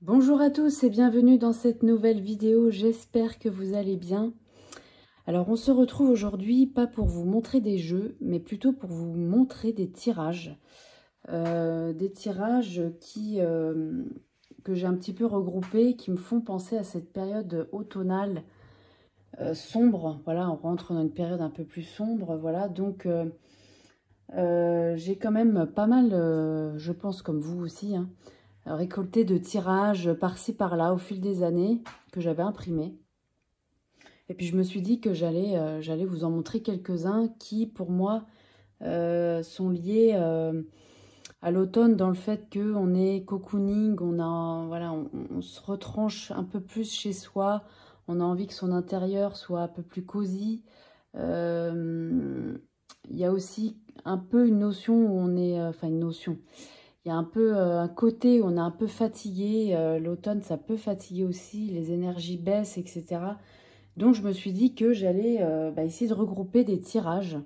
Bonjour à tous et bienvenue dans cette nouvelle vidéo, j'espère que vous allez bien. Alors on se retrouve aujourd'hui pas pour vous montrer des jeux, mais plutôt pour vous montrer des tirages. Que j'ai un petit peu regroupés, qui me font penser à cette période automnale sombre. Voilà, on rentre dans une période un peu plus sombre, voilà, donc j'ai quand même pas mal, je pense comme vous aussi, hein, récolté de tirages par-ci par-là au fil des années que j'avais imprimés. Et puis je me suis dit que j'allais vous en montrer quelques-uns qui pour moi sont liés à l'automne, dans le fait qu'on est cocooning, on se retranche un peu plus chez soi, on a envie que son intérieur soit un peu plus cosy. Il y a aussi un peu une notion où on est, une notion. Il y a un peu un côté où on est un peu fatigué. L'automne, ça peut fatiguer aussi. Les énergies baissent, etc. Donc, je me suis dit que j'allais essayer de regrouper des tirages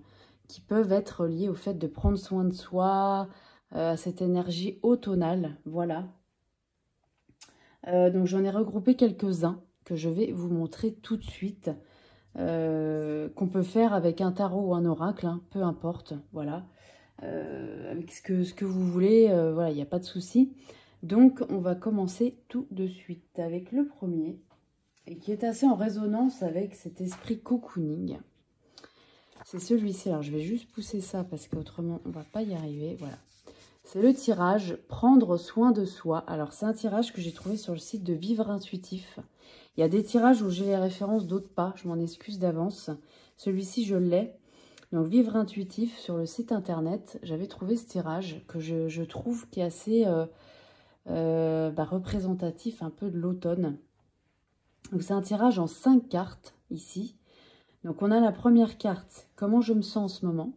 qui peuvent être liés au fait de prendre soin de soi, à cette énergie automnale. Voilà. Donc, j'en ai regroupé quelques-uns que je vais vous montrer tout de suite. Qu'on peut faire avec un tarot ou un oracle, hein, peu importe. Voilà. Avec ce que vous voulez, voilà, il n'y a pas de souci. Donc, on va commencer tout de suite avec le premier, et qui est assez en résonance avec cet esprit cocooning. C'est celui-ci. Alors, je vais juste pousser ça parce qu'autrement, on ne va pas y arriver. Voilà. C'est le tirage « Prendre soin de soi ». Alors, c'est un tirage que j'ai trouvé sur le site de Vivre Intuitif. Il y a des tirages où j'ai les références, d'autres pas. Je m'en excuse d'avance. Celui-ci, je l'ai. Donc, Vivre Intuitif, sur le site internet, j'avais trouvé ce tirage que je trouve qui est assez représentatif un peu de l'automne. Donc, c'est un tirage en 5 cartes, ici. Donc, on a la première carte, comment je me sens en ce moment.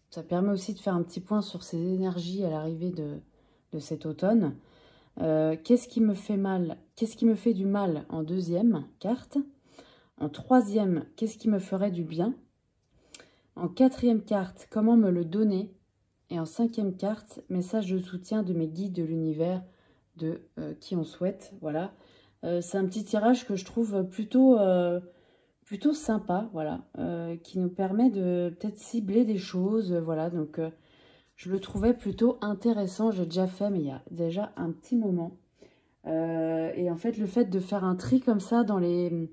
Ça permet aussi de faire un petit point sur ces énergies à l'arrivée de cet automne. Qu'est-ce qui me fait mal? Qu'est-ce qui me fait du mal en deuxième carte? En troisième, qu'est-ce qui me ferait du bien? En quatrième carte, comment me le donner? Et en cinquième carte, message de soutien de mes guides de l'univers, de qui on souhaite. Voilà. C'est un petit tirage que je trouve plutôt sympa, voilà, qui nous permet de peut-être cibler des choses, voilà. Donc, je le trouvais plutôt intéressant. J'ai déjà fait, mais il y a déjà un petit moment. Et en fait, le fait de faire un tri comme ça dans les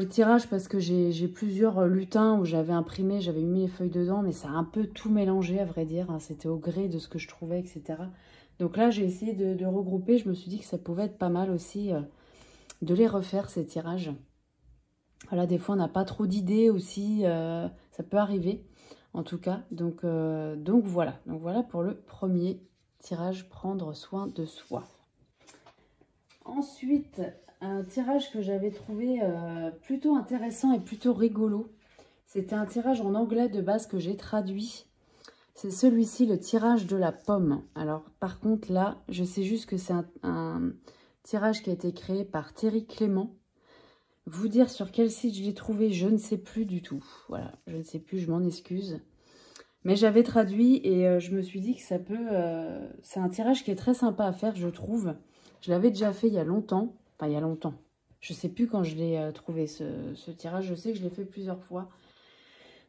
tirages, parce que j'ai plusieurs lutins où j'avais imprimé, j'avais mis les feuilles dedans, mais ça a un peu tout mélangé, à vrai dire, hein. C'était au gré de ce que je trouvais, etc. Donc là, j'ai essayé de regrouper. Je me suis dit que ça pouvait être pas mal aussi de les refaire, ces tirages. Voilà, des fois, on n'a pas trop d'idées aussi. Ça peut arriver, en tout cas. Donc voilà. Donc voilà pour le premier tirage, prendre soin de soi. Ensuite, un tirage que j'avais trouvé plutôt intéressant et plutôt rigolo. C'était un tirage en anglais de base que j'ai traduit. C'est celui-ci, le tirage de la pomme. Alors, par contre, là, je sais juste que c'est un tirage qui a été créé par Thierry Clément. Vous dire sur quel site je l'ai trouvé, je ne sais plus du tout. Voilà, je ne sais plus, je m'en excuse. Mais j'avais traduit et je me suis dit que ça peut... c'est un tirage qui est très sympa à faire, je trouve. Je l'avais déjà fait il y a longtemps. Enfin, il y a longtemps. Je ne sais plus quand je l'ai trouvé, ce tirage. Je sais que je l'ai fait plusieurs fois.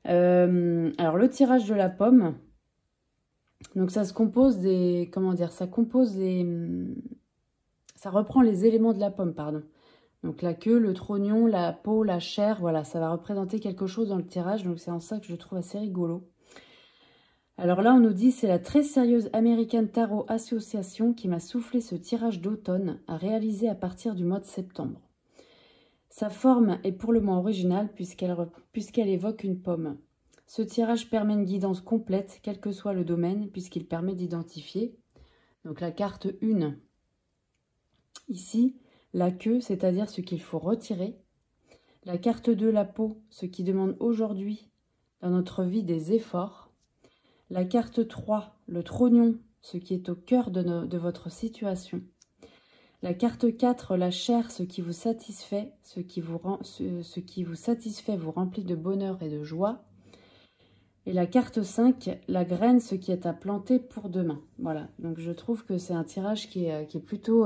Alors, le tirage de la pomme. Donc, ça se compose des... Comment dire? Ça compose des... Ça reprend les éléments de la pomme, pardon. Donc, la queue, le trognon, la peau, la chair. Voilà, ça va représenter quelque chose dans le tirage. Donc, c'est en ça que je le trouve assez rigolo. Alors là, on nous dit, c'est la très sérieuse American Tarot Association qui m'a soufflé ce tirage d'automne à réaliser à partir du mois de septembre. Sa forme est pour le moins originale puisqu'elle évoque une pomme. Ce tirage permet une guidance complète, quel que soit le domaine, puisqu'il permet d'identifier. Donc la carte 1, ici, la queue, c'est-à-dire ce qu'il faut retirer. La carte 2, la peau, ce qui demande aujourd'hui dans notre vie des efforts. La carte 3, le trognon, ce qui est au cœur de votre situation. La carte 4, la chair, ce qui vous satisfait, ce qui vous satisfait vous remplit de bonheur et de joie. Et la carte 5, la graine, ce qui est à planter pour demain. Voilà, donc je trouve que c'est un tirage qui est plutôt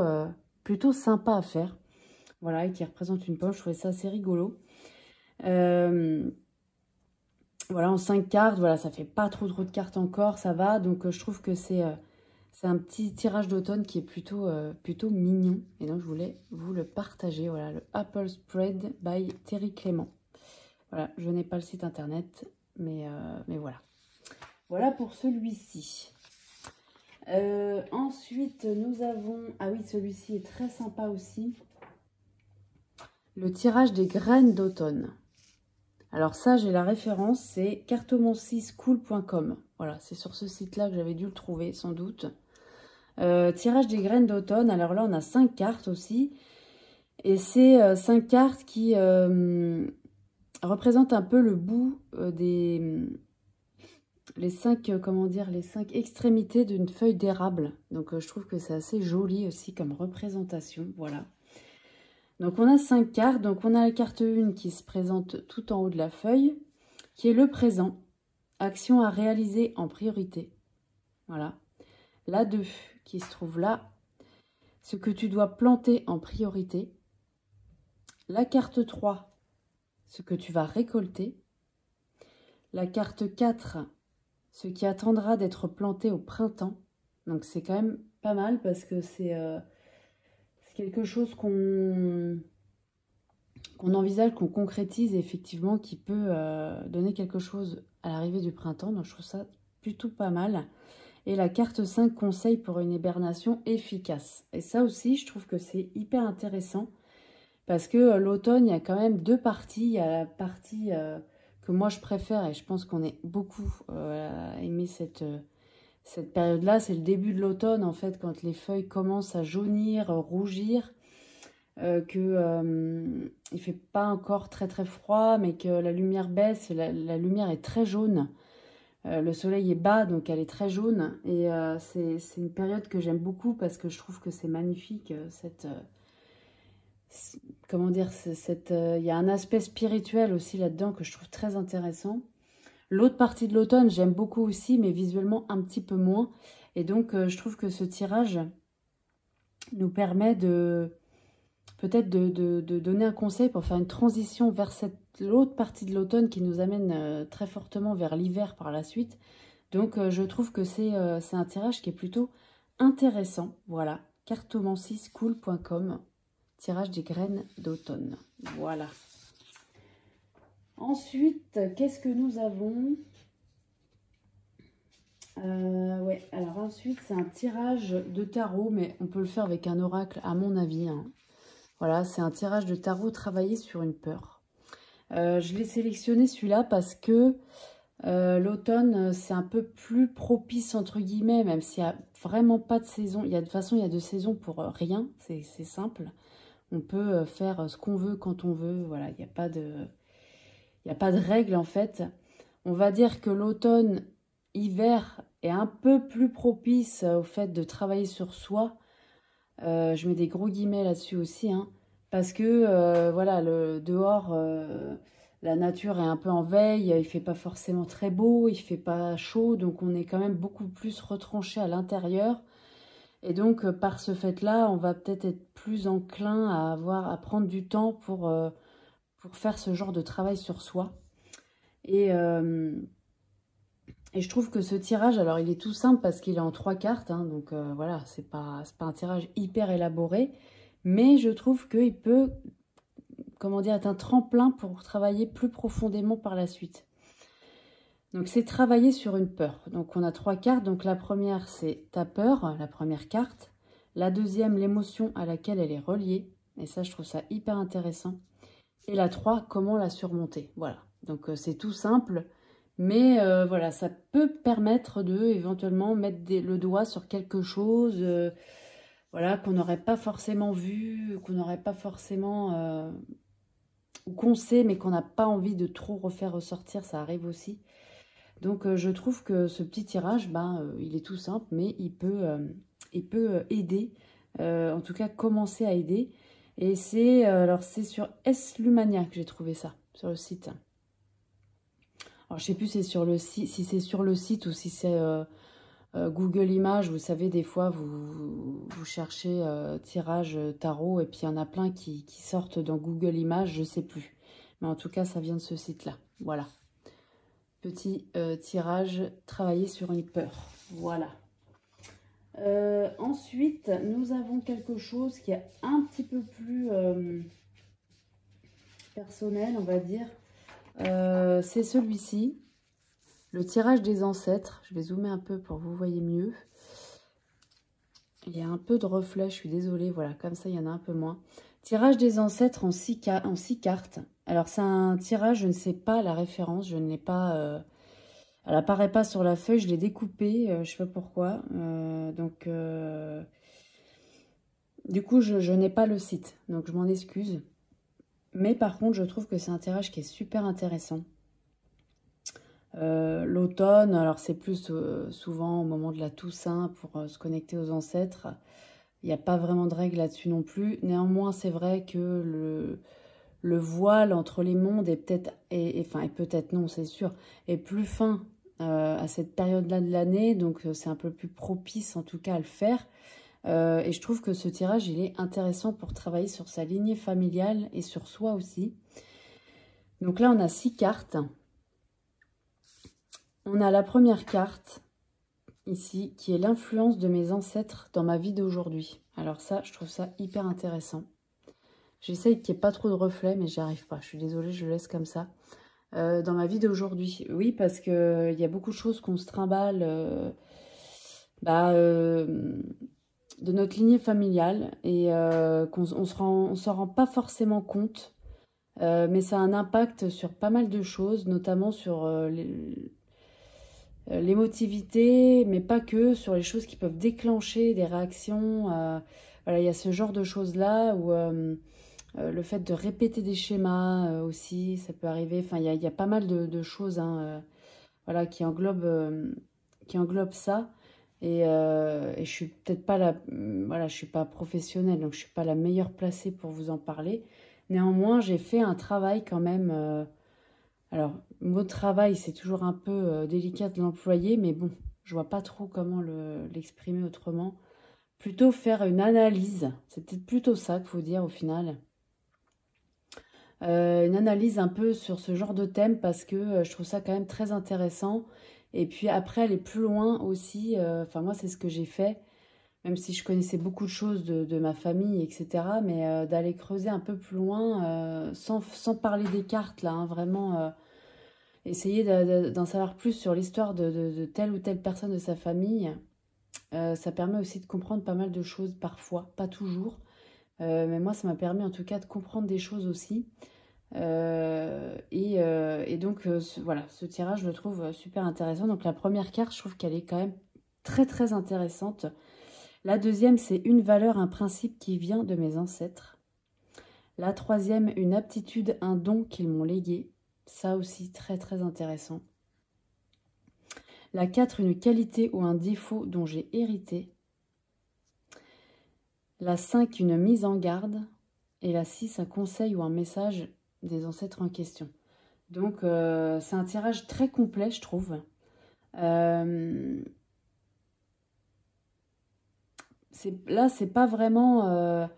plutôt sympa à faire. Voilà, et qui représente une poche. Je trouvais ça assez rigolo. Voilà, en 5 cartes, voilà, ça fait pas trop de cartes encore, ça va. Donc, je trouve que c'est un petit tirage d'automne qui est plutôt mignon. Et donc, je voulais vous le partager. Voilà, le Apple Spread by Thierry Clément. Voilà, je n'ai pas le site internet, mais voilà. Voilà pour celui-ci. Ensuite, nous avons... Ah oui, celui-ci est très sympa aussi. Le tirage des graines d'automne. Alors ça, j'ai la référence, c'est cartomancischool.com. Voilà, c'est sur ce site-là que j'avais dû le trouver, sans doute. Tirage des graines d'automne. Alors là, on a 5 cartes aussi. Et c'est 5 cartes qui représentent un peu le bout des... les 5, comment dire, les 5 extrémités d'une feuille d'érable. Donc, je trouve que c'est assez joli aussi comme représentation. Voilà. Donc, on a 5 cartes. Donc, on a la carte 1 qui se présente tout en haut de la feuille, qui est le présent. Action à réaliser en priorité. Voilà. La 2 qui se trouve là. Ce que tu dois planter en priorité. La carte 3, ce que tu vas récolter. La carte 4, ce qui attendra d'être planté au printemps. Donc, c'est quand même pas mal parce que c'est quelque chose qu'on envisage, qu'on concrétise effectivement, qui peut donner quelque chose à l'arrivée du printemps. Donc, je trouve ça plutôt pas mal. Et la carte 5, conseil pour une hibernation efficace. Et ça aussi, je trouve que c'est hyper intéressant parce que l'automne, il y a quand même 2 parties. Il y a la partie que moi, je préfère et je pense qu'on est beaucoup à aimer cette période-là. C'est le début de l'automne, en fait, quand les feuilles commencent à jaunir, rougir. Il fait pas encore très très froid, mais que la lumière baisse, la lumière est très jaune. Le soleil est bas, donc elle est très jaune. Et c'est une période que j'aime beaucoup parce que je trouve que c'est magnifique. Comment dire, il y a un aspect spirituel aussi là-dedans que je trouve très intéressant. L'autre partie de l'automne, j'aime beaucoup aussi, mais visuellement un petit peu moins. Et donc, je trouve que ce tirage nous permet peut-être de donner un conseil pour faire une transition vers l'autre partie de l'automne qui nous amène très fortement vers l'hiver par la suite. Donc, je trouve que c'est un tirage qui est plutôt intéressant. Voilà, cartomancischool.com, tirage des graines d'automne. Voilà. Ensuite, qu'est-ce que nous avons? Ouais, alors ensuite, c'est un tirage de tarot, mais on peut le faire avec un oracle, à mon avis, hein. Voilà, c'est un tirage de tarot travaillé sur une peur. Je l'ai sélectionné celui-là parce que l'automne, c'est un peu plus propice, entre guillemets, même s'il n'y a vraiment pas de saison. De toute façon, il y a de saison pour rien, c'est simple. On peut faire ce qu'on veut quand on veut, voilà, il n'y a pas de règle en fait. On va dire que l'automne, hiver est un peu plus propice au fait de travailler sur soi. Je mets des gros guillemets là-dessus aussi, hein, parce que voilà, dehors, la nature est un peu en veille, il fait pas forcément très beau, il fait pas chaud, donc on est quand même beaucoup plus retranché à l'intérieur. Et donc, par ce fait-là, on va peut-être être plus enclin à prendre du temps pour faire ce genre de travail sur soi. Et je trouve que ce tirage, alors il est tout simple parce qu'il est en 3 cartes, hein, donc voilà, c'est pas un tirage hyper élaboré, mais je trouve qu'il peut, comment dire, être un tremplin pour travailler plus profondément par la suite. Donc c'est travailler sur une peur. Donc on a 3 cartes, donc la première c'est ta peur, la première carte. La deuxième, l'émotion à laquelle elle est reliée, et ça je trouve ça hyper intéressant. Et la 3, comment la surmonter. Voilà, donc c'est tout simple. Mais voilà, ça peut permettre de éventuellement mettre le doigt sur quelque chose voilà, qu'on n'aurait pas forcément vu, qu'on n'aurait pas forcément... ou qu'on sait, mais qu'on n'a pas envie de trop refaire ressortir, ça arrive aussi. Donc je trouve que ce petit tirage, il est tout simple, mais il peut aider, en tout cas commencer à aider. Et c'est sur Lumania que j'ai trouvé ça, sur le site. Alors, je sais plus si c'est sur le site ou si c'est Google Images, vous savez, des fois, vous cherchez tirage tarot et puis il y en a plein qui sortent dans Google Images, je sais plus. Mais en tout cas, ça vient de ce site-là. Voilà. Petit tirage, travailler sur une peur. Voilà. Ensuite, nous avons quelque chose qui est un petit peu plus personnel, on va dire. C'est celui-ci. Le tirage des ancêtres. Je vais zoomer un peu pour que vous voyez mieux. Il y a un peu de reflet, je suis désolée. Voilà, comme ça, il y en a un peu moins. Tirage des ancêtres en 6 cartes. Alors, c'est un tirage, je ne sais pas la référence. Je ne l'ai pas... elle apparaît pas sur la feuille, je l'ai découpée. Je ne sais pas pourquoi. Du coup, je n'ai pas le site. Donc, je m'en excuse. Mais par contre, je trouve que c'est un tirage qui est super intéressant. L'automne, alors c'est plus souvent au moment de la Toussaint pour se connecter aux ancêtres. Il n'y a pas vraiment de règles là-dessus non plus. Néanmoins, c'est vrai que le voile entre les mondes est peut-être, et peut-être non, c'est sûr, est plus fin à cette période-là de l'année. Donc, c'est un peu plus propice en tout cas à le faire. Et je trouve que ce tirage, il est intéressant pour travailler sur sa lignée familiale et sur soi aussi. Donc là, on a 6 cartes. On a la première carte, ici, qui est l'influence de mes ancêtres dans ma vie d'aujourd'hui. Alors ça, je trouve ça hyper intéressant. J'essaye qu'il n'y ait pas trop de reflets, mais j'y arrive pas. Je suis désolée, je le laisse comme ça. Dans ma vie d'aujourd'hui, oui, parce qu'il y a beaucoup de choses qu'on se trimballe de notre lignée familiale et qu'on on s'en rend pas forcément compte. Mais ça a un impact sur pas mal de choses, notamment sur l'émotivité, mais pas que, sur les choses qui peuvent déclencher des réactions. Voilà, il y a ce genre de choses-là où le fait de répéter des schémas aussi, ça peut arriver. Enfin, il y a pas mal de choses hein, voilà, qui englobent ça. Et je suis peut-être pas voilà, je suis pas professionnelle, donc je suis pas la meilleure placée pour vous en parler. Néanmoins, j'ai fait un travail quand même. Alors, le mot travail, c'est toujours un peu délicat de l'employer, mais bon, je vois pas trop comment l'exprimer autrement. Plutôt faire une analyse, c'est peut-être plutôt ça qu'il faut dire au final. Une analyse un peu sur ce genre de thème parce que je trouve ça quand même très intéressant. Et puis après, aller plus loin aussi, enfin moi c'est ce que j'ai fait, même si je connaissais beaucoup de choses de ma famille, etc. Mais d'aller creuser un peu plus loin, sans parler des cartes là, hein, vraiment essayer d'en savoir plus sur l'histoire de telle ou telle personne de sa famille. Ça permet aussi de comprendre pas mal de choses parfois, pas toujours. Mais moi, ça m'a permis en tout cas de comprendre des choses aussi. Et donc, voilà, ce tirage, je le trouve super intéressant. Donc, la première carte, je trouve qu'elle est quand même très, très intéressante. La deuxième, c'est une valeur, un principe qui vient de mes ancêtres. La troisième, une aptitude, un don qu'ils m'ont légué. Ça aussi, très, très intéressant. La 4, une qualité ou un défaut dont j'ai hérité. La 5, une mise en garde. Et la 6, un conseil ou un message des ancêtres en question. Donc, c'est un tirage très complet, je trouve. Là, c'est pas vraiment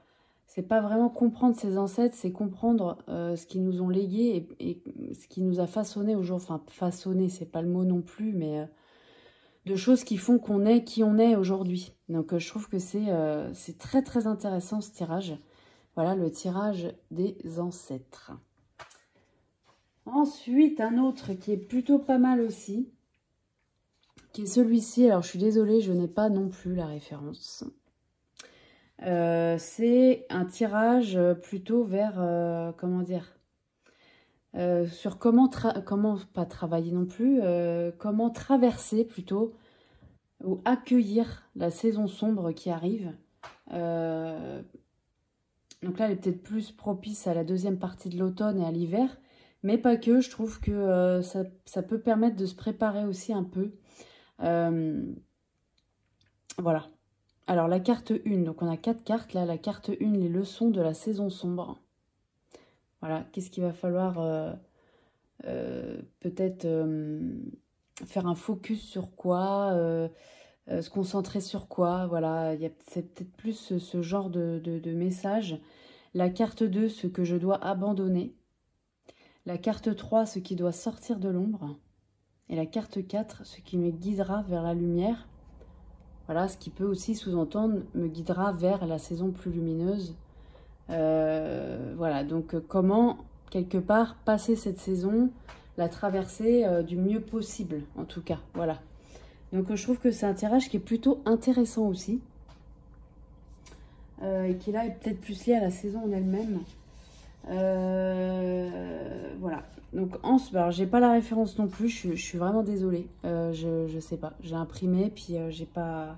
comprendre ses ancêtres, c'est comprendre ce qu'ils nous ont légué et ce qui nous a façonné aujourd'hui. Enfin, façonné, c'est pas le mot non plus, mais de choses qui font qu'on est qui on est aujourd'hui. Donc, je trouve que c'est très, très intéressant ce tirage. Voilà, le tirage des ancêtres. Ensuite, un autre qui est plutôt pas mal aussi, qui est celui-ci. Alors, je suis désolée, je n'ai pas non plus la référence. C'est un tirage plutôt vers, comment dire, sur comment pas travailler non plus, comment traverser plutôt, ou accueillir la saison sombre qui arrive. Donc là, elle est peut-être plus propice à la deuxième partie de l'automne et à l'hiver, mais pas que. Je trouve que ça peut permettre de se préparer aussi un peu. Voilà. Alors, la carte 1, donc on a 4 cartes. Là, la carte 1, les leçons de la saison sombre. Voilà, qu'est-ce qu'il va falloir peut-être faire un focus sur quoi se concentrer sur quoi, voilà, c'est peut-être plus ce genre de message. La carte 2, ce que je dois abandonner. La carte 3, ce qui doit sortir de l'ombre. Et la carte 4, ce qui me guidera vers la lumière. Voilà, ce qui peut aussi sous-entendre me guidera vers la saison plus lumineuse. Voilà, donc comment, quelque part, passer cette saison, la traverser du mieux possible, en tout cas, voilà. Donc je trouve que c'est un tirage qui est plutôt intéressant aussi. Et qui là est peut-être plus lié à la saison en elle-même. Voilà. Donc alors j'ai pas la référence non plus, je suis vraiment désolée. Je sais pas. J'ai imprimé, puis j'ai pas.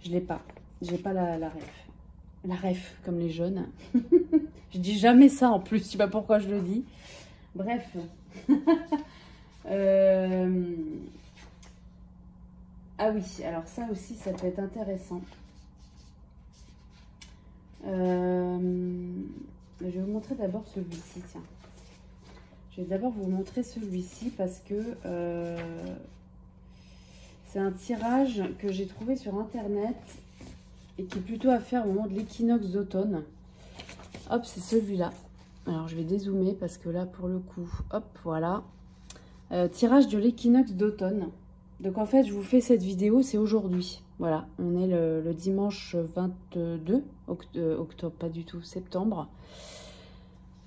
Je l'ai pas. J'ai pas la ref. La ref, comme les jeunes. Je dis jamais ça en plus, je sais pas pourquoi je le dis. Bref. Ah oui, alors ça aussi, ça peut être intéressant. Je vais vous montrer d'abord celui-ci, tiens. Je vais d'abord vous montrer celui-ci parce que c'est un tirage que j'ai trouvé sur internet et qui est plutôt à faire au moment de l'équinoxe d'automne. Hop, c'est celui-là. Alors, je vais dézoomer parce que là, pour le coup, hop, voilà. Tirage de l'équinoxe d'automne. Donc, en fait, je vous fais cette vidéo, c'est aujourd'hui. Voilà, on est le dimanche 22 octobre, pas du tout, septembre.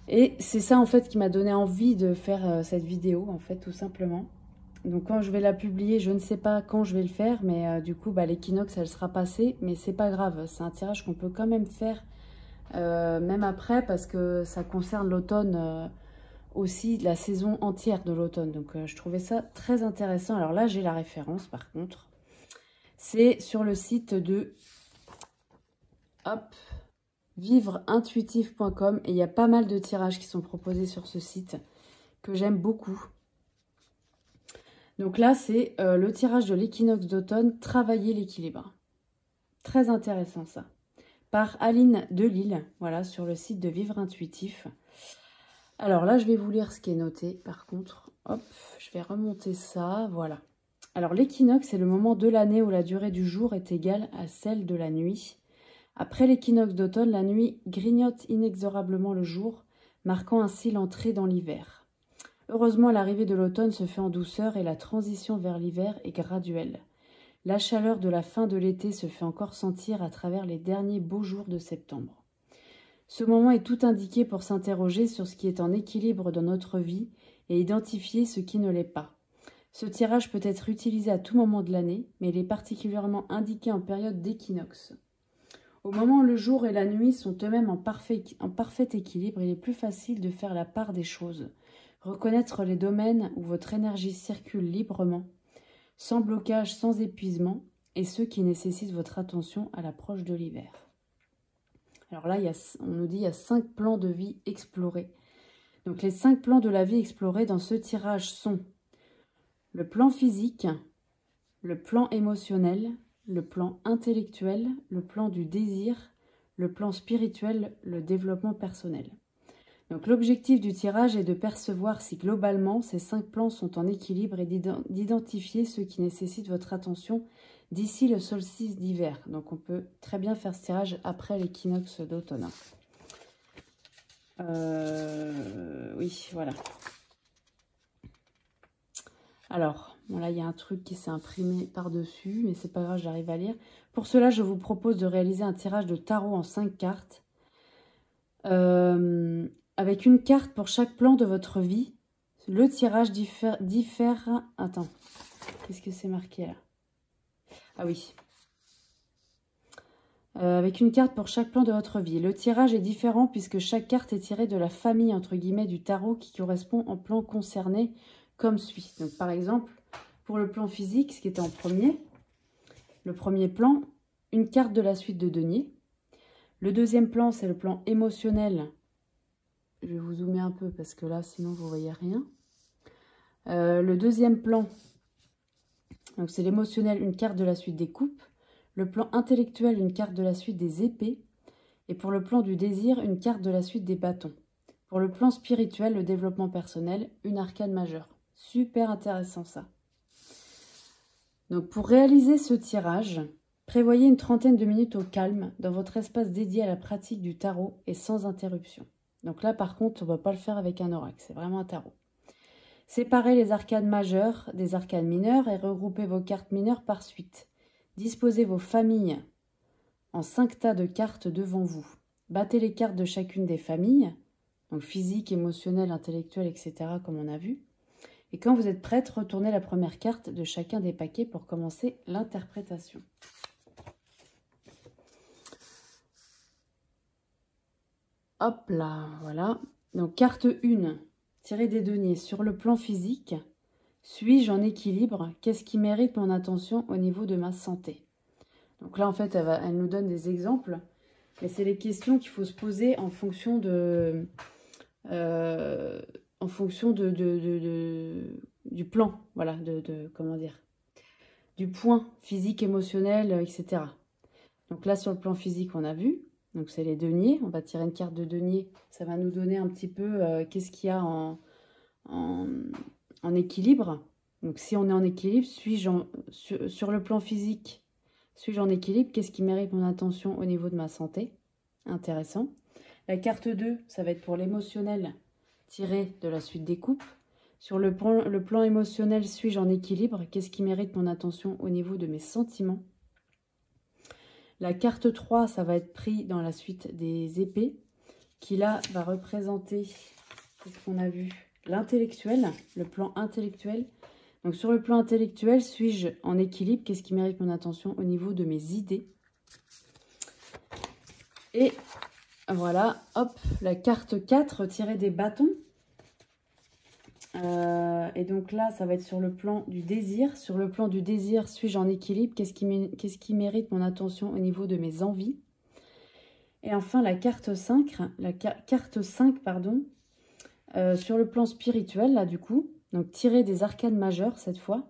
Et c'est ça, en fait, qui m'a donné envie de faire cette vidéo, en fait, tout simplement. Donc, quand je vais la publier, je ne sais pas quand je vais le faire, mais du coup, bah, l'équinoxe, elle sera passée. Mais c'est pas grave, c'est un tirage qu'on peut quand même faire, même après, parce que ça concerne l'automne aussi, la saison entière de l'automne. Donc, je trouvais ça très intéressant. Alors là, j'ai la référence, par contre. C'est sur le site de vivreintuitif.com et il y a pas mal de tirages qui sont proposés sur ce site que j'aime beaucoup. Donc là, c'est le tirage de l'équinoxe d'automne, travailler l'équilibre. Très intéressant ça. Par Aline Delille, voilà, sur le site de Vivre Intuitif. Alors là, je vais vous lire ce qui est noté. Par contre, hop, je vais remonter ça, voilà. Alors l'équinoxe est le moment de l'année où la durée du jour est égale à celle de la nuit. Après l'équinoxe d'automne, la nuit grignote inexorablement le jour, marquant ainsi l'entrée dans l'hiver. Heureusement, l'arrivée de l'automne se fait en douceur et la transition vers l'hiver est graduelle. La chaleur de la fin de l'été se fait encore sentir à travers les derniers beaux jours de septembre. Ce moment est tout indiqué pour s'interroger sur ce qui est en équilibre dans notre vie et identifier ce qui ne l'est pas. Ce tirage peut être utilisé à tout moment de l'année, mais il est particulièrement indiqué en période d'équinoxe. Au moment où le jour et la nuit sont eux-mêmes en parfait équilibre, il est plus facile de faire la part des choses, reconnaître les domaines où votre énergie circule librement, sans blocage, sans épuisement, et ceux qui nécessitent votre attention à l'approche de l'hiver. Alors là, on nous dit qu'il y a 5 plans de vie explorés. Donc les 5 plans de la vie explorés dans ce tirage sont le plan physique, le plan émotionnel, le plan intellectuel, le plan du désir, le plan spirituel, le développement personnel. Donc l'objectif du tirage est de percevoir si globalement ces 5 plans sont en équilibre et d'identifier ceux qui nécessitent votre attention d'ici le solstice d'hiver. Donc on peut très bien faire ce tirage après l'équinoxe d'automne. Oui, voilà. Alors, bon là, il y a un truc qui s'est imprimé par-dessus, mais c'est pas grave, j'arrive à lire. Pour cela, je vous propose de réaliser un tirage de tarot en 5 cartes. Avec une carte pour chaque plan de votre vie. Le tirage diffère... Attends, qu'est-ce que c'est marqué là? Ah oui. Avec une carte pour chaque plan de votre vie. Le tirage est différent puisque chaque carte est tirée de la famille, entre guillemets, du tarot qui correspond au plan concerné comme suit. Donc par exemple, pour le plan physique, ce qui était en premier, le premier plan, une carte de la suite de denier. Le deuxième plan, c'est le plan émotionnel. Je vais vous zoomer un peu parce que là, sinon, vous ne voyez rien. Le deuxième plan, donc c'est l'émotionnel, une carte de la suite des coupes. Le plan intellectuel, une carte de la suite des épées. Et pour le plan du désir, une carte de la suite des bâtons. Pour le plan spirituel, le développement personnel, une arcane majeure. Super intéressant ça. Donc pour réaliser ce tirage, prévoyez une trentaine de minutes au calme dans votre espace dédié à la pratique du tarot et sans interruption. Donc là par contre, on ne va pas le faire avec un oracle, c'est vraiment un tarot. Séparez les arcanes majeures des arcanes mineures et regroupez vos cartes mineures par suite. Disposez vos familles en 5 tas de cartes devant vous. Battez les cartes de chacune des familles, donc physique, émotionnelle, intellectuelle, etc. comme on a vu. Et quand vous êtes prête, retournez la première carte de chacun des paquets pour commencer l'interprétation. Hop là, voilà. Donc carte 1, tirez des deniers. Sur le plan physique, suis-je en équilibre? Qu'est-ce qui mérite mon attention au niveau de ma santé? Donc là, en fait, elle nous donne des exemples. Mais c'est les questions qu'il faut se poser en fonction du plan, voilà, comment dire, du point physique, émotionnel, etc. Donc là, sur le plan physique, on a vu, donc c'est les deniers, on va tirer une carte de denier, ça va nous donner un petit peu qu'est-ce qu'il y a en équilibre. Donc si on est en équilibre, sur le plan physique, suis-je en équilibre? Qu'est-ce qui mérite mon attention au niveau de ma santé? Intéressant. La carte 2, ça va être pour l'émotionnel, tiré de la suite des coupes. Sur le plan émotionnel, suis-je en équilibre? Qu'est-ce qui mérite mon attention au niveau de mes sentiments? La carte 3, ça va être pris dans la suite des épées, qui là va représenter, qu'est-ce qu'on a vu? L'intellectuel, le plan intellectuel. Donc sur le plan intellectuel, suis-je en équilibre? Qu'est-ce qui mérite mon attention au niveau de mes idées? Et voilà, hop, la carte 4, tirer des bâtons. Et donc là, ça va être sur le plan du désir. Sur le plan du désir, suis-je en équilibre? Qu'est-ce qui mérite mon attention au niveau de mes envies? Et enfin, la carte 5, pardon, sur le plan spirituel, là, du coup. Donc, tirer des arcanes majeures, cette fois.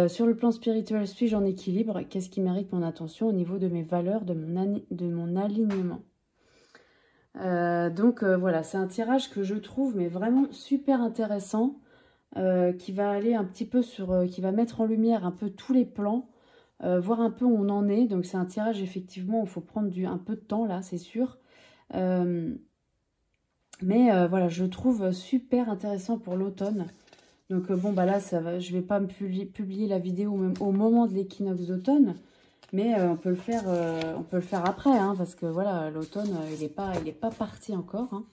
Sur le plan spirituel, suis-je en équilibre? Qu'est-ce qui mérite mon attention au niveau de mes valeurs, de mon alignement? Voilà, c'est un tirage que je trouve mais vraiment super intéressant, qui va aller un petit peu qui va mettre en lumière un peu tous les plans, voir un peu où on en est. Donc c'est un tirage effectivement où il faut prendre un peu de temps là, c'est sûr. Voilà, je trouve super intéressant pour l'automne. Donc bon bah là je vais pas me publier la vidéo même au moment de l'équinoxe d'automne. Mais on peut le faire après, hein, parce que voilà, l'automne, il est pas parti encore. Hein.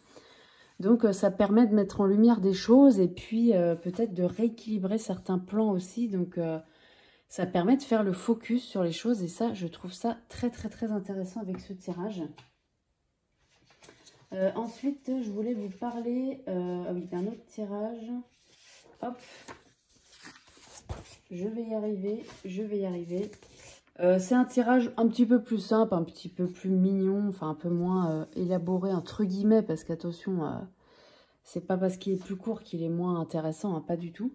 Donc, ça permet de mettre en lumière des choses et puis peut-être de rééquilibrer certains plans aussi. Donc, ça permet de faire le focus sur les choses et ça, je trouve ça très, très, très intéressant avec ce tirage. Ensuite, je voulais vous parler d'un autre tirage. Hop, je vais y arriver. C'est un tirage un petit peu plus simple, un petit peu plus mignon, enfin un peu moins élaboré entre guillemets, parce qu'attention, c'est pas parce qu'il est plus court qu'il est moins intéressant, hein, pas du tout.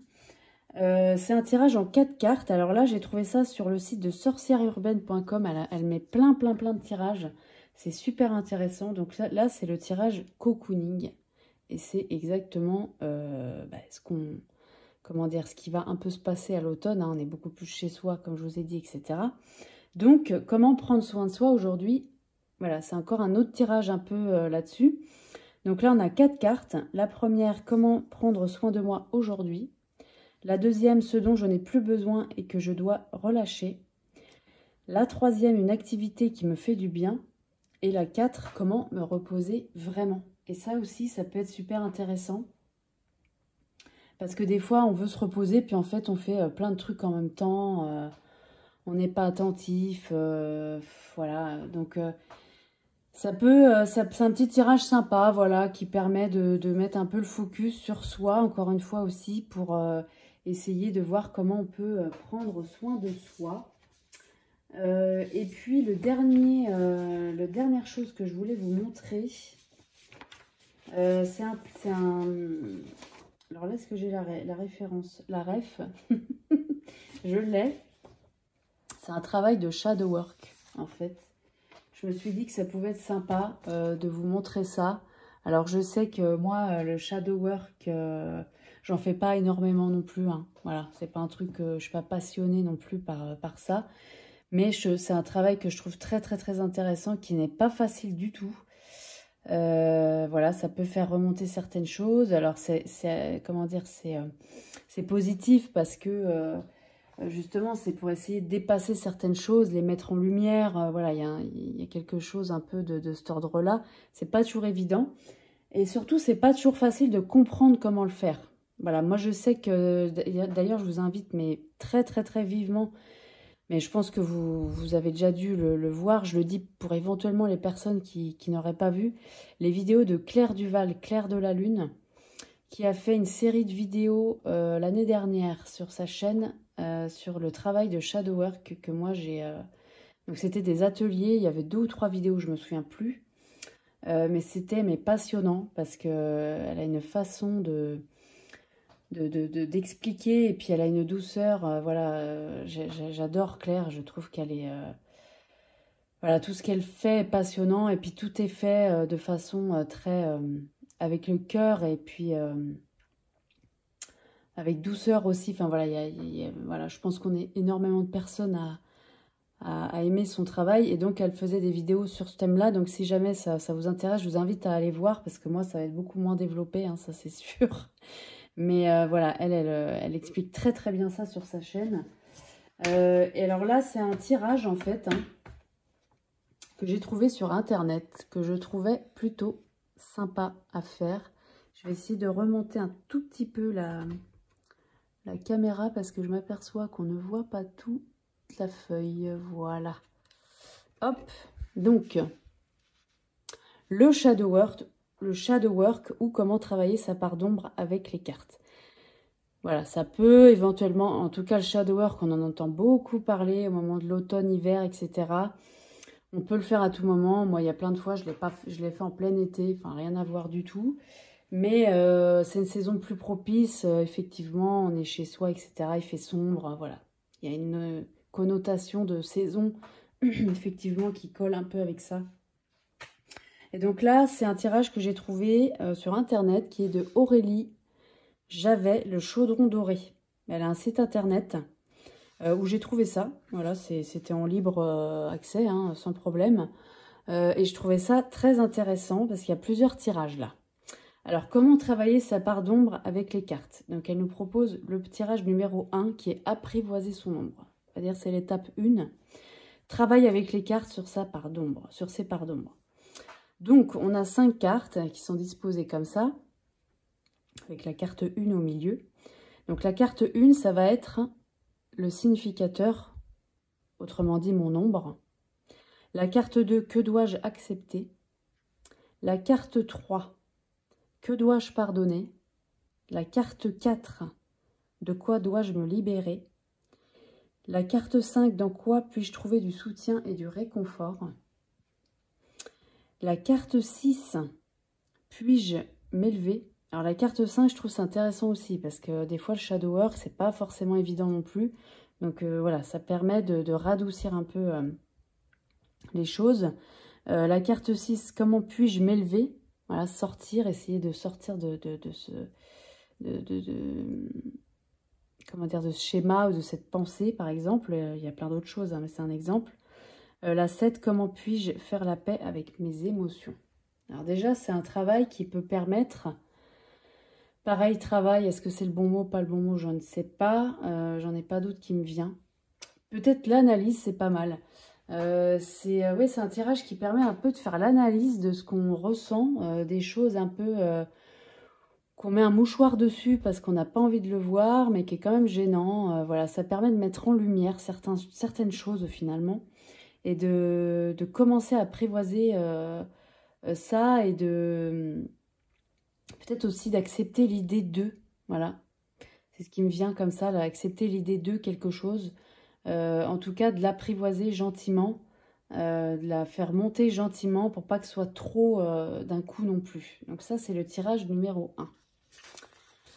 C'est un tirage en 4 cartes. Alors là, j'ai trouvé ça sur le site de sorcièreurbaine.com. Elle met plein de tirages. C'est super intéressant. Donc là c'est le tirage cocooning. Et c'est exactement ce qui va un peu se passer à l'automne, hein, on est beaucoup plus chez soi, comme je vous ai dit, etc. Donc, comment prendre soin de soi aujourd'hui? Voilà, c'est encore un autre tirage un peu là-dessus. Donc là, on a 4 cartes. La première, comment prendre soin de moi aujourd'hui. La deuxième, ce dont je n'ai plus besoin et que je dois relâcher. La troisième, une activité qui me fait du bien. Et la 4, comment me reposer vraiment. Et ça aussi, ça peut être super intéressant. Parce que des fois, on veut se reposer, puis en fait, on fait plein de trucs en même temps. On n'est pas attentif. Voilà. Donc, c'est un petit tirage sympa, voilà, qui permet de mettre un peu le focus sur soi, encore une fois aussi, pour essayer de voir comment on peut prendre soin de soi. Et puis, la dernière chose que je voulais vous montrer, c'est un alors là, est-ce que j'ai la référence? La ref, je l'ai. C'est un travail de shadow work, en fait. Je me suis dit que ça pouvait être sympa de vous montrer ça. Alors, je sais que moi, le shadow work, J'en fais pas énormément non plus, hein. Voilà, c'est pas un truc, je suis pas passionnée non plus par ça. Mais c'est un travail que je trouve très très très intéressant, qui n'est pas facile du tout. Voilà, ça peut faire remonter certaines choses. Alors comment dire, c'est positif parce que justement c'est pour essayer de dépasser certaines choses, les mettre en lumière. Voilà, il y a quelque chose un peu de cet ordre-là. C'est pas toujours évident et surtout c'est pas toujours facile de comprendre comment le faire. Voilà, moi je sais que d'ailleurs je vous invite mais très très très vivement. Mais je pense que vous avez déjà dû le voir. Je le dis pour éventuellement les personnes qui n'auraient pas vu. Les vidéos de Claire Duval, Claire de la Lune, qui a fait une série de vidéos l'année dernière sur sa chaîne sur le travail de shadow work que moi j'ai... Donc c'était des ateliers, il y avait 2 ou 3 vidéos, je me souviens plus. Mais c'était passionnant parce qu'elle a une façon d'expliquer et puis elle a une douceur, voilà, j'adore Claire, je trouve qu'elle est, voilà, tout ce qu'elle fait est passionnant et puis tout est fait de façon très, avec le cœur et puis avec douceur aussi, enfin voilà, voilà, je pense qu'on est énormément de personnes à aimer son travail et donc elle faisait des vidéos sur ce thème-là, donc si jamais ça vous intéresse, je vous invite à aller voir parce que moi ça va être beaucoup moins développé, hein, ça c'est sûr. Mais voilà, elle explique très très bien ça sur sa chaîne. Et alors là, c'est un tirage en fait, hein, que j'ai trouvé sur internet, que je trouvais plutôt sympa à faire. Je vais essayer de remonter un tout petit peu la caméra parce que je m'aperçois qu'on ne voit pas toute la feuille. Voilà. Hop. Donc, le shadow work ou comment travailler sa part d'ombre avec les cartes. Voilà, ça peut éventuellement, en tout cas le shadow work, on en entend beaucoup parler au moment de l'automne, hiver, etc. On peut le faire à tout moment. Moi, il y a plein de fois, je l'ai fait en plein été, enfin rien à voir du tout. Mais c'est une saison plus propice, effectivement, on est chez soi, etc. Il fait sombre, voilà. Il y a une connotation de saison, effectivement, qui colle un peu avec ça. Et donc là, c'est un tirage que j'ai trouvé sur Internet, qui est de Aurélie Javet, le chaudron doré. Elle a un site Internet où j'ai trouvé ça. Voilà, c'était en libre accès, hein, sans problème. Et je trouvais ça très intéressant parce qu'il y a plusieurs tirages là. Alors, comment travailler sa part d'ombre avec les cartes? Donc, elle nous propose le tirage numéro 1 qui est apprivoiser son ombre. C'est-à-dire, c'est l'étape 1. Travaille avec les cartes sur sa part d'ombre, sur ses parts d'ombre. Donc, on a 5 cartes qui sont disposées comme ça, avec la carte 1 au milieu. Donc, la carte 1, ça va être le significateur, autrement dit, mon ombre. La carte 2, que dois-je accepter? La carte 3, que dois-je pardonner? La carte 4, de quoi dois-je me libérer? La carte 5, dans quoi puis-je trouver du soutien et du réconfort? La carte 6, puis-je m'élever? Alors la carte 5, je trouve ça intéressant aussi, parce que des fois le shadow work, c'est pas forcément évident non plus. Donc voilà, ça permet de radoucir un peu les choses. La carte 6, comment puis-je m'élever? Voilà, sortir, essayer de sortir comment dire, de ce schéma ou de cette pensée, par exemple. Il y a plein d'autres choses, hein, mais c'est un exemple. La 7, comment puis-je faire la paix avec mes émotions? Alors déjà, c'est un travail qui peut permettre... Pareil, travail, est-ce que c'est le bon mot, pas le bon mot? Je ne sais pas. J'en ai pas d'autre qui me vient. Peut-être l'analyse, c'est pas mal. C'est un tirage qui permet un peu de faire l'analyse de ce qu'on ressent, des choses un peu... qu'on met un mouchoir dessus parce qu'on n'a pas envie de le voir, mais qui est quand même gênant. Voilà, ça permet de mettre en lumière certaines choses finalement et de commencer à apprivoiser ça et de peut-être aussi d'accepter l'idée de, voilà. C'est ce qui me vient comme ça, là, accepter l'idée de quelque chose. En tout cas, de l'apprivoiser gentiment, de la faire monter gentiment pour pas que ce soit trop d'un coup non plus. Donc ça, c'est le tirage numéro 1.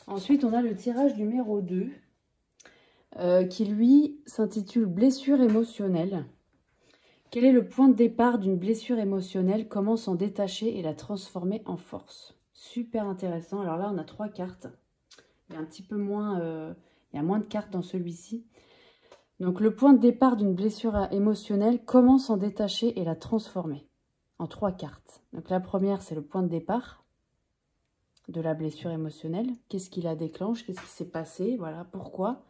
Ensuite, on a le tirage numéro 2, qui lui s'intitule « Blessure émotionnelle ». Quel est le point de départ d'une blessure émotionnelle? Comment s'en détacher et la transformer en force? Super intéressant. Alors là, on a 3 cartes. Il y a un petit peu moins, il y a moins de cartes dans celui-ci. Donc, le point de départ d'une blessure émotionnelle, comment s'en détacher et la transformer en 3 cartes. Donc, la première, c'est le point de départ de la blessure émotionnelle. Qu'est-ce qui la déclenche? Qu'est-ce qui s'est passé? Voilà, pourquoi?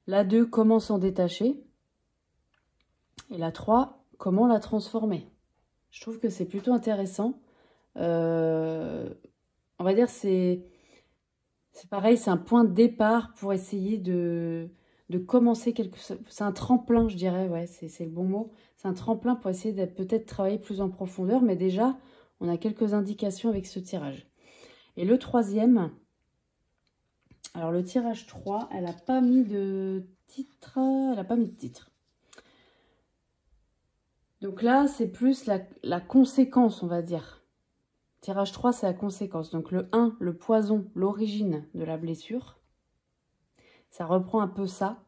La 2, comment s'en détacher? Et la 3, comment la transformer? Je trouve que c'est plutôt intéressant. On va dire c'est pareil, c'est un point de départ pour essayer de commencer quelque chose. C'est un tremplin, je dirais, ouais, c'est le bon mot. C'est un tremplin pour essayer de peut-être travailler plus en profondeur, mais déjà, on a quelques indications avec ce tirage. Et le troisième, alors le tirage 3, elle n'a pas mis de titre, elle n'a pas mis de titre. Donc là, c'est plus la conséquence, on va dire. Tirage 3, c'est la conséquence. Donc le 1, le poison, l'origine de la blessure. Ça reprend un peu ça.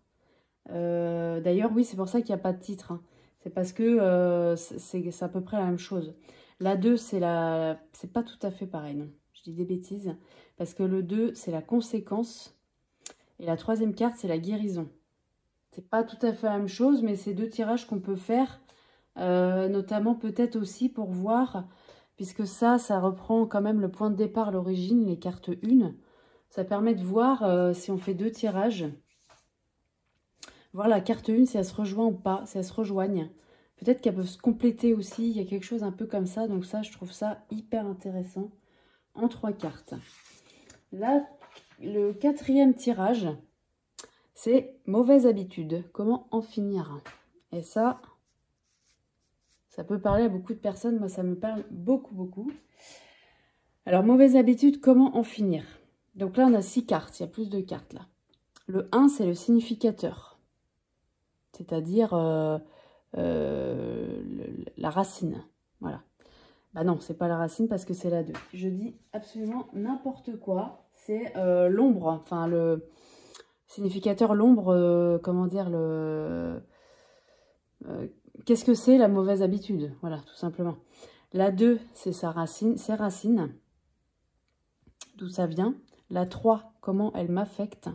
D'ailleurs, oui, c'est pour ça qu'il n'y a pas de titre. Hein. C'est parce que c'est à peu près la même chose. La 2, c'est pas tout à fait pareil, non. Je dis des bêtises. Parce que le 2, c'est la conséquence. Et la troisième carte, c'est la guérison. C'est pas tout à fait la même chose, mais c'est 2 tirages qu'on peut faire. Notamment peut-être aussi pour voir, puisque ça reprend quand même le point de départ, l'origine, les cartes 1. Ça permet de voir si on fait 2 tirages. Voir la carte 1, si elle se rejoint ou pas, si elles se rejoignent. Peut-être qu'elles peuvent se compléter aussi, il y a quelque chose un peu comme ça. Donc ça, je trouve ça hyper intéressant en 3 cartes. Là, le 4e tirage, c'est mauvaise habitude. Comment en finir? Et ça peut parler à beaucoup de personnes. Moi, ça me parle beaucoup, beaucoup. Alors, mauvaise habitude, comment en finir? Donc là, on a 6 cartes. Il y a plus de cartes là. Le 1, c'est le significateur. C'est-à-dire la racine. Voilà. Bah non, c'est pas la racine parce que c'est la 2. Je dis absolument n'importe quoi. C'est l'ombre. Enfin, le significateur, l'ombre, comment dire, qu'est-ce que c'est la mauvaise habitude? Voilà, tout simplement. La 2, c'est sa racine, ses racines. D'où ça vient. La 3, comment elle m'affecte.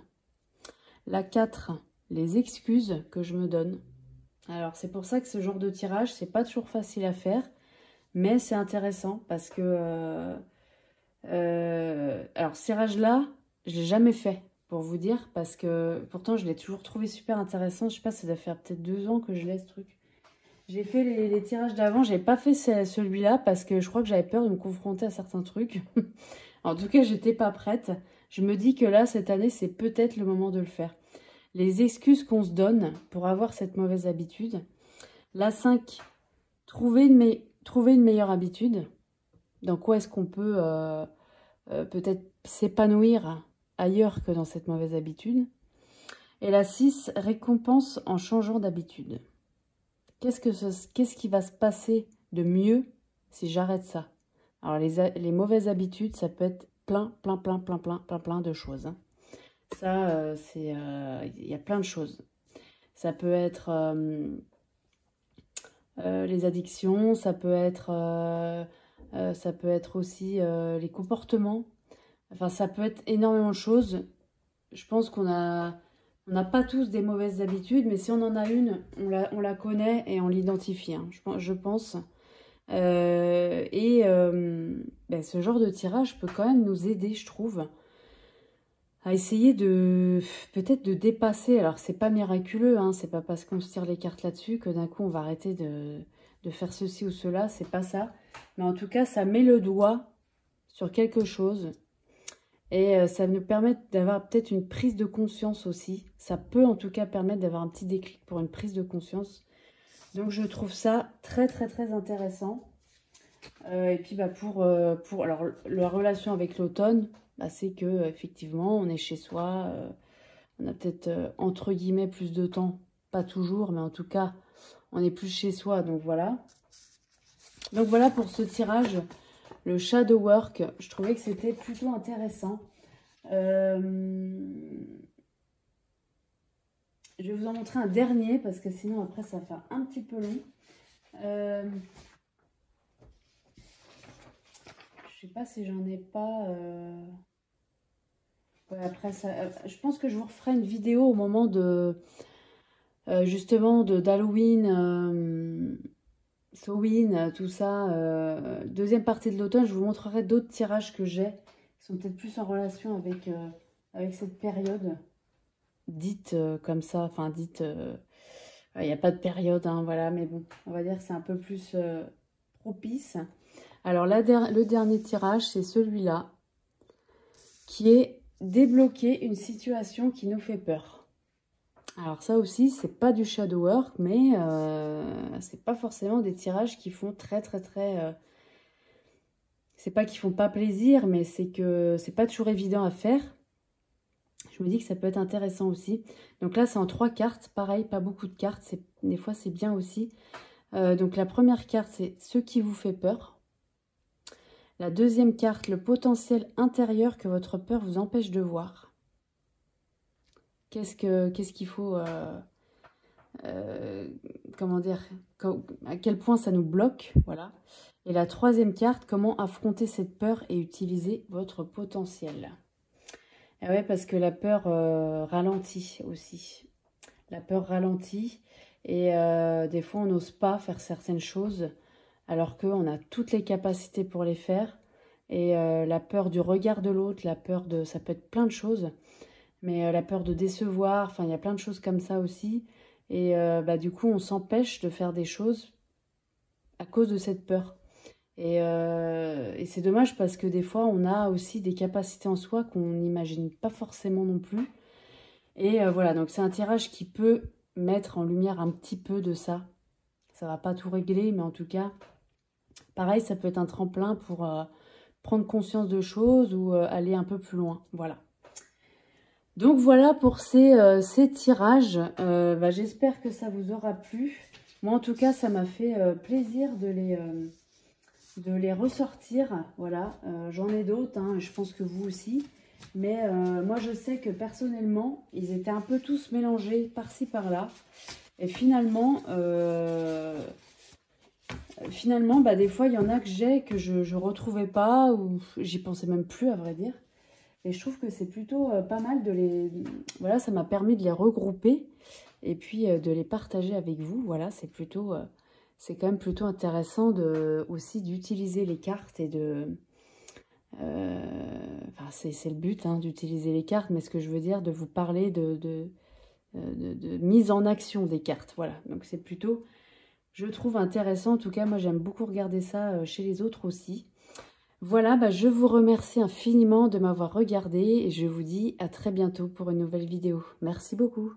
La 4, les excuses que je me donne. Alors, c'est pour ça que ce genre de tirage, c'est pas toujours facile à faire. Mais c'est intéressant parce que... alors, ce tirage-là, je l'ai jamais fait, pour vous dire. Parce que, pourtant, je l'ai toujours trouvé super intéressant. Je sais pas, ça doit faire peut-être 2 ans que je laisse ce truc. J'ai fait les tirages d'avant, j'ai pas fait celui-là parce que je crois que j'avais peur de me confronter à certains trucs. En tout cas, j'étais pas prête. Je me dis que là, cette année, c'est peut-être le moment de le faire. Les excuses qu'on se donne pour avoir cette mauvaise habitude. La 5, trouver une meilleure habitude. Dans quoi est-ce qu'on peut peut-être s'épanouir ailleurs que dans cette mauvaise habitude. Et la 6, récompense en changeant d'habitude. Qu'est-ce qui va se passer de mieux si j'arrête ça? Alors, les mauvaises habitudes, ça peut être plein de choses. Hein. Ça, il y a plein de choses. Ça peut être les addictions, ça peut être aussi les comportements. Enfin, ça peut être énormément de choses. Je pense qu'on n'a pas tous des mauvaises habitudes, mais si on en a une, on la connaît et on l'identifie, hein, je pense. Ben, ce genre de tirage peut quand même nous aider, je trouve, à essayer peut-être de dépasser. Alors, c'est pas miraculeux, hein, c'est pas parce qu'on se tire les cartes là-dessus que d'un coup, on va arrêter de faire ceci ou cela, c'est pas ça. Mais en tout cas, ça met le doigt sur quelque chose. Et ça nous permet d'avoir peut-être une prise de conscience aussi. Ça peut en tout cas permettre d'avoir un petit déclic pour une prise de conscience. Donc je trouve ça très intéressant. Et puis bah, pour alors, la relation avec l'automne, bah, c'est que effectivement on est chez soi. On a peut-être entre guillemets plus de temps. Pas toujours, mais en tout cas on est plus chez soi. Donc voilà. Donc voilà pour ce tirage. Le shadow work, je trouvais que c'était plutôt intéressant. Je vais vous en montrer un dernier parce que sinon après ça fait un petit peu long. Je sais pas si j'en ai pas. Ouais, après, ça, je pense que je vous referai une vidéo au moment de, justement, d'Halloween, Halloween, tout ça. Deuxième partie de l'automne, je vous montrerai d'autres tirages que j'ai, qui sont peut-être plus en relation avec cette période, dite comme ça, enfin, dite, il n'y a pas de période, hein, voilà, mais bon, on va dire que c'est un peu plus propice. Alors, le dernier tirage, c'est celui-là, qui est débloquer une situation qui nous fait peur. Alors ça aussi, c'est pas du shadow work, mais c'est pas forcément des tirages qui font très... c'est pas qu'ils font pas plaisir, mais c'est que c'est pas toujours évident à faire. Je me dis que ça peut être intéressant aussi. Donc là, c'est en 3 cartes. Pareil, pas beaucoup de cartes. Des fois, c'est bien aussi. Donc la première carte, c'est ce qui vous fait peur. La deuxième carte, le potentiel intérieur que votre peur vous empêche de voir. Qu'est-ce qu'il faut... comment dire, à quel point ça nous bloque, voilà. Et la troisième carte, comment affronter cette peur et utiliser votre potentiel. Et ouais, parce que la peur ralentit aussi. La peur ralentit et des fois on n'ose pas faire certaines choses alors qu'on a toutes les capacités pour les faire. Et la peur du regard de l'autre, la peur de... ça peut être plein de choses, mais la peur de décevoir, enfin il y a plein de choses comme ça aussi. Et du coup, on s'empêche de faire des choses à cause de cette peur. Et c'est dommage parce que des fois, on a aussi des capacités en soi qu'on n'imagine pas forcément non plus. Et voilà, donc c'est un tirage qui peut mettre en lumière un petit peu de ça. Ça va pas tout régler, mais en tout cas, pareil, ça peut être un tremplin pour prendre conscience de choses ou aller un peu plus loin. Voilà. Donc voilà pour ces tirages. J'espère que ça vous aura plu. Moi en tout cas ça m'a fait plaisir de les ressortir. Voilà, j'en ai d'autres, hein, je pense que vous aussi. Mais moi je sais que personnellement ils étaient un peu tous mélangés par-ci par-là. Et finalement, des fois il y en a que j'ai que je ne retrouvais pas ou j'y pensais même plus à vrai dire. Et je trouve que c'est plutôt pas mal de les... Voilà, ça m'a permis de les regrouper et puis de les partager avec vous. Voilà, c'est plutôt... c'est quand même plutôt intéressant aussi d'utiliser les cartes et de... c'est le but, hein, d'utiliser les cartes, mais ce que je veux dire, de vous parler de mise en action des cartes. Voilà, donc c'est plutôt... Je trouve intéressant. En tout cas, moi, j'aime beaucoup regarder ça chez les autres aussi. Voilà, je vous remercie infiniment de m'avoir regardé et je vous dis à très bientôt pour une nouvelle vidéo. Merci beaucoup.